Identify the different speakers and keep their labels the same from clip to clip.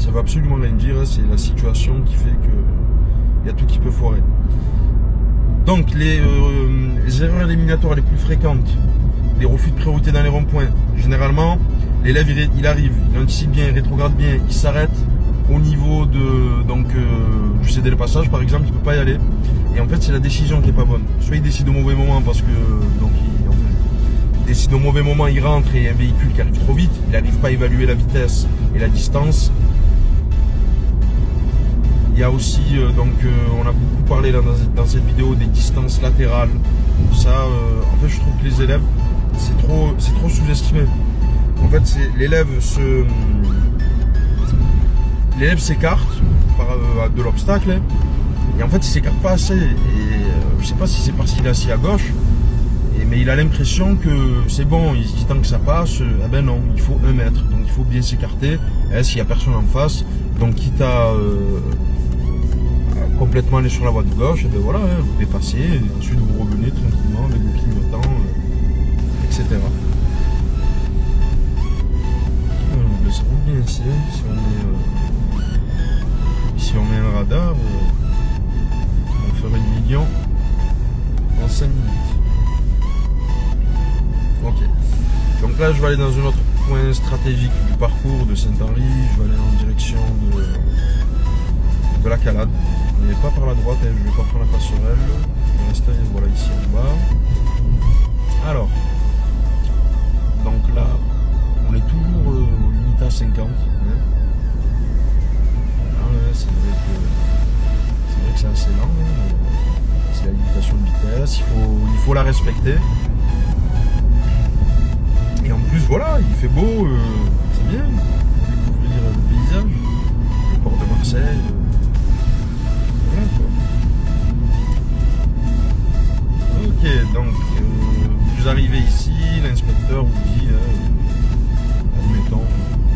Speaker 1: Ça veut absolument rien dire, c'est la situation qui fait que il y a tout qui peut foirer. Donc les erreurs éliminatoires les plus fréquentes, les refus de priorité dans les ronds-points. Généralement, l'élève il arrive, il anticipe bien, il rétrograde bien, il s'arrête au niveau de du céder le passage par exemple, il peut pas y aller. Et en fait c'est la décision qui est pas bonne. Soit il décide au mauvais moment parce que il décide au mauvais moment, il rentre et un véhicule qui arrive trop vite, il n'arrive pas à évaluer la vitesse et la distance. Il y a aussi, on a beaucoup parlé là, dans cette vidéo des distances latérales. Ça, en fait, je trouve que les élèves, c'est trop sous-estimé. En fait, l'élève s'écarte de l'obstacle et en fait, il s'écarte pas assez. Et je sais pas si c'est parce qu'il est assis à gauche, mais il a l'impression que c'est bon. Il se dit tant que ça passe, eh ben non, il faut 1 mètre. Donc, il faut bien s'écarter. S'il y a personne en face, donc quitte à complètement aller sur la voie de gauche, et ben voilà, vous dépassez, et ensuite vous revenez tranquillement avec le clignotant, etc. Alors, ça roule bien ici, si on met un radar, on ferait 1 million en 5 minutes. Ok. Donc là, je vais aller dans un autre point stratégique du parcours de Saint-Henri, je vais aller en direction de la Calade. Mais pas par la droite, je ne vais pas prendre la passerelle. Pour l'instant, voilà, ici en bas. Alors, donc là, on est toujours au limite à 50. Hein. C'est vrai que c'est assez lent. Hein. C'est la limitation de vitesse, il faut la respecter. Et en plus, voilà, il fait beau, c'est bien. On peut découvrir le paysage, le port de Marseille. Ok, donc vous arrivez ici, l'inspecteur vous dit, admettons,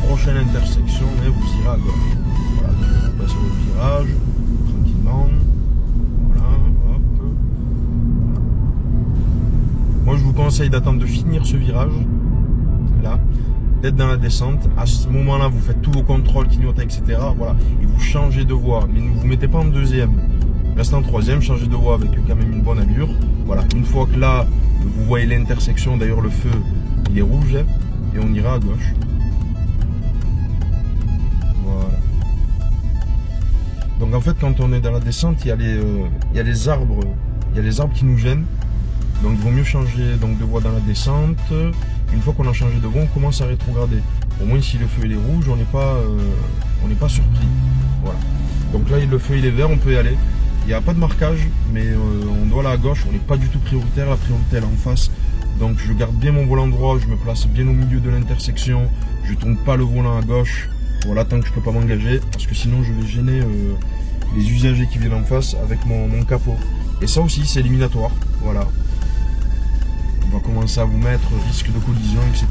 Speaker 1: prochaine intersection, vous irez à gauche. Voilà, donc vous passez le virage, tranquillement. Voilà, hop. Voilà. Moi je vous conseille d'attendre de finir ce virage, là, d'être dans la descente. À ce moment-là, vous faites tous vos contrôles, clignotants, etc. Voilà, et vous changez de voie, mais ne vous mettez pas en deuxième. Restez en troisième, changez de voie avec quand même une bonne allure. Voilà, une fois que là, vous voyez l'intersection, d'ailleurs le feu, il est rouge, et on ira à gauche. Voilà. Donc en fait, quand on est dans la descente, il y a les arbres qui nous gênent. Donc il vaut mieux changer de voie dans la descente. Une fois qu'on a changé de voie, on commence à rétrograder. Au moins si le feu il est rouge, on n'est pas surpris. Voilà. Donc là, le feu il est vert, on peut y aller. Il n'y a pas de marquage, mais on doit aller à gauche, on n'est pas du tout prioritaire, la priorité elle est en face. Donc je garde bien mon volant droit, je me place bien au milieu de l'intersection, je ne tourne pas le volant à gauche, voilà, tant que je ne peux pas m'engager, parce que sinon je vais gêner les usagers qui viennent en face avec mon capot. Et ça aussi c'est éliminatoire, voilà. On va commencer à vous mettre risque de collision, etc.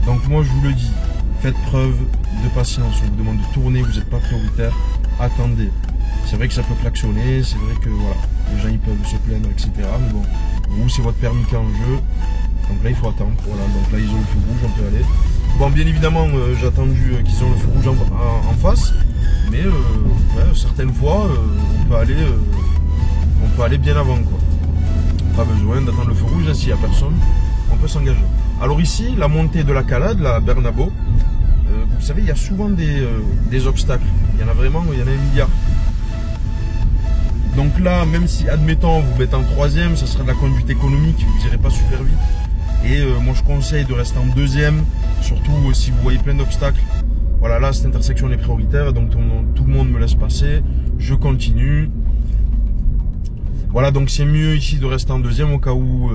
Speaker 1: Donc moi je vous le dis, faites preuve de patience, on vous demande de tourner, vous n'êtes pas prioritaire, attendez. C'est vrai que ça peut klaxonner, c'est vrai que voilà, les gens ils peuvent se plaindre, etc. Mais bon, vous c'est votre permis qui est en jeu, donc là il faut attendre. Voilà, donc là ils ont le feu rouge, on peut aller. Bon, bien évidemment, j'ai attendu qu'ils ont le feu rouge en face, mais ouais, certaines fois on peut aller bien avant, quoi. Pas besoin d'attendre le feu rouge, s'il n'y a personne, on peut s'engager. Alors ici, la montée de la Calade, la Bernabo, vous savez, il y a souvent des obstacles. Il y en a vraiment, il y en a 1 milliard. Donc là, même si, admettons, vous mettez en troisième, ça sera de la conduite économique, vous n'irez pas super vite. Et moi, je conseille de rester en deuxième, surtout si vous voyez plein d'obstacles. Voilà, là, cette intersection est prioritaire, donc tout le monde me laisse passer. Je continue. Voilà, donc c'est mieux ici de rester en deuxième au cas où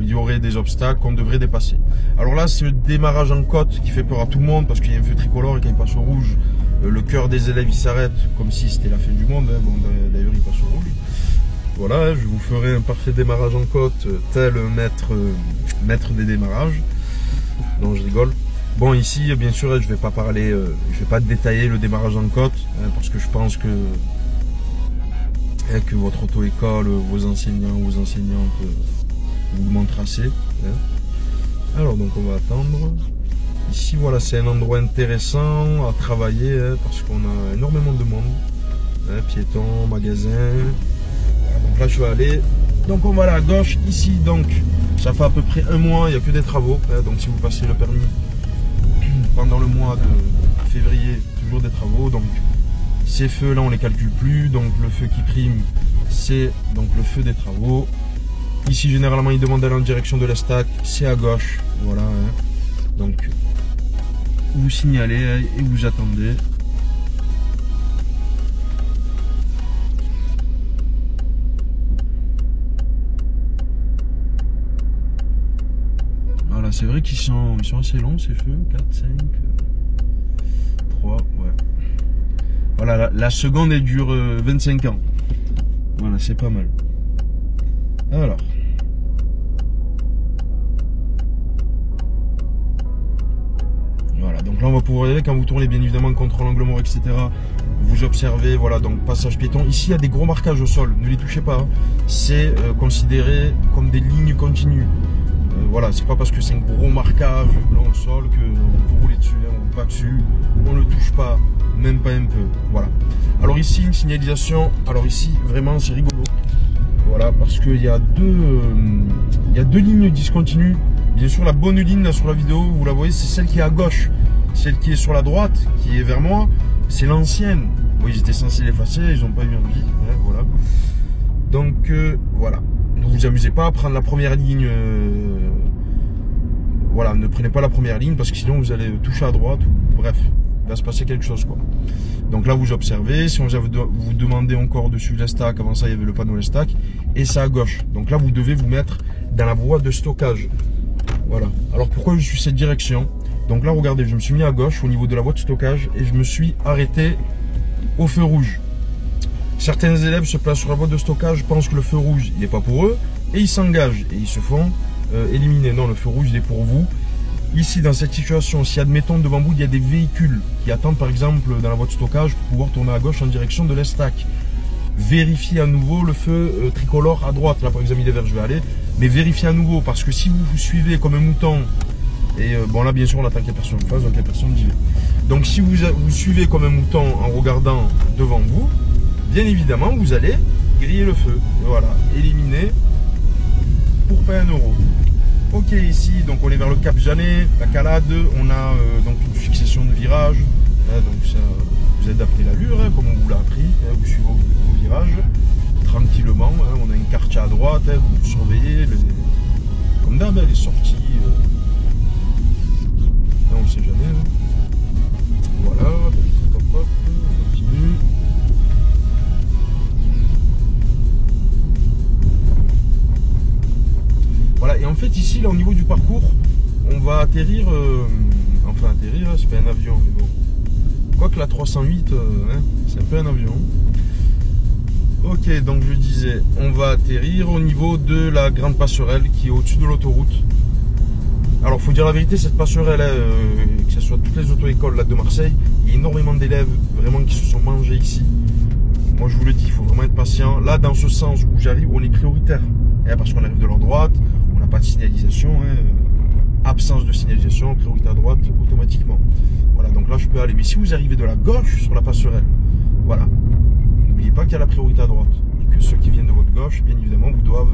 Speaker 1: il y aurait des obstacles qu'on devrait dépasser. Alors là, c'est le démarrage en côte qui fait peur à tout le monde parce qu'il y a un feu tricolore et quand il passe au rouge, le cœur des élèves il s'arrête comme si c'était la fin du monde. Hein. Bon, d'ailleurs, il passe au rouge. Voilà, je vous ferai un parfait démarrage en côte, tel maître des démarrages. Non, je rigole. Bon, ici, bien sûr, je vais pas parler, je vais pas détailler le démarrage en côte hein, parce que je pense que votre auto-école, vos enseignants, vos enseignantes vous le montrent assez. Hein. Alors, donc on va attendre. Ici, voilà, c'est un endroit intéressant à travailler hein, parce qu'on a énormément de monde. Hein, piétons, magasins. Voilà, donc là, je vais aller. Donc, on va aller à gauche. Ici, donc, ça fait à peu près un mois, il n'y a que des travaux. Hein, donc, si vous passez le permis pendant le mois de février, toujours des travaux. Donc, ces feux-là, on les calcule plus. Donc, le feu qui prime, c'est donc le feu des travaux. Ici, généralement, il demande d'aller en direction de l'Estac. C'est à gauche. Voilà. Hein. Donc, vous signalez hein, et vous attendez. Voilà, c'est vrai qu'ils sont assez longs ces feux. 4, 5, 3, ouais. Voilà, la seconde, elle dure 25 ans. Voilà, c'est pas mal. Alors. Voilà, donc là on va pouvoir y aller quand vous tournez bien évidemment contre l'angle mort, etc. Vous observez, voilà, donc passage piéton. Ici il y a des gros marquages au sol, ne les touchez pas. Hein. C'est considéré comme des lignes continues. Voilà, c'est pas parce que c'est un gros marquage blanc au sol que on peut rouler dessus, hein, on va pas dessus, on ne le touche pas, même pas un peu. Voilà. Alors ici une signalisation, alors ici vraiment c'est rigolo. Voilà, parce qu'il y a deux lignes discontinues. Bien sûr, la bonne ligne là sur la vidéo, vous la voyez, c'est celle qui est à gauche. Celle qui est sur la droite, qui est vers moi, c'est l'ancienne. Oui, j'étais censé l'effacer, ils n'ont pas eu envie. Hein, voilà. Donc, voilà. Ne vous amusez pas à prendre la première ligne. Voilà, ne prenez pas la première ligne parce que sinon vous allez toucher à droite. Bref, il va se passer quelque chose, quoi. Donc là, vous observez. Si on vous demandez encore dessus l'Estac, avant ça, il y avait le panneau l'Estac. Et c'est à gauche. Donc là, vous devez vous mettre dans la voie de stockage. Voilà. Alors pourquoi je suis cette direction? Donc là, regardez, je me suis mis à gauche au niveau de la voie de stockage et je me suis arrêté au feu rouge. Certains élèves se placent sur la voie de stockage, pensent que le feu rouge, il n'est pas pour eux et ils s'engagent et ils se font éliminer. Non, le feu rouge, il est pour vous. Ici, dans cette situation, si admettons devant vous, il y a des véhicules qui attendent par exemple dans la voie de stockage pour pouvoir tourner à gauche en direction de l'Estac. Vérifiez à nouveau le feu tricolore à droite. Là, par exemple, il est vert, je vais aller. Mais vérifiez à nouveau, parce que si vous vous suivez comme un mouton, et bon là, bien sûr, on attend qu'il n'y ait personne en face, donc il n'y a personne d'y aller. Donc, si vous suivez comme un mouton en regardant devant vous, bien évidemment, vous allez griller le feu. Voilà, éliminer pour pas 1 €. Ok, ici, donc on est vers le Cap Janet, la Calade. On a donc une succession de virages. Hein, donc ça, vous êtes d'après l'allure, hein, comme on vous l'a appris. Hein, vous suivez vos virages tranquillement. Hein, on a une quartier à droite. Hein, vous surveillez. Comme d'hab, les sorties. Là, on ne sait jamais. Hein. Voilà. Hop, hop, on continue. Voilà, et en fait ici, là au niveau du parcours, on va atterrir, enfin atterrir, c'est pas un avion, mais bon. Quoique la 308, hein, c'est un peu un avion. Ok, donc je disais, on va atterrir au niveau de la grande passerelle qui est au-dessus de l'autoroute. Alors faut dire la vérité, cette passerelle, que ce soit toutes les auto-écoles là de Marseille, il y a énormément d'élèves vraiment qui se sont mangés ici. Moi je vous le dis, il faut vraiment être patient. Là, dans ce sens où j'arrive, on est prioritaire. Parce qu'on arrive de leur droite, on n'a pas de signalisation, hein, absence de signalisation, priorité à droite automatiquement. Voilà, donc là je peux aller. Mais si vous arrivez de la gauche sur la passerelle, voilà, n'oubliez pas qu'il y a la priorité à droite et que ceux qui viennent de votre gauche, bien évidemment, vous doivent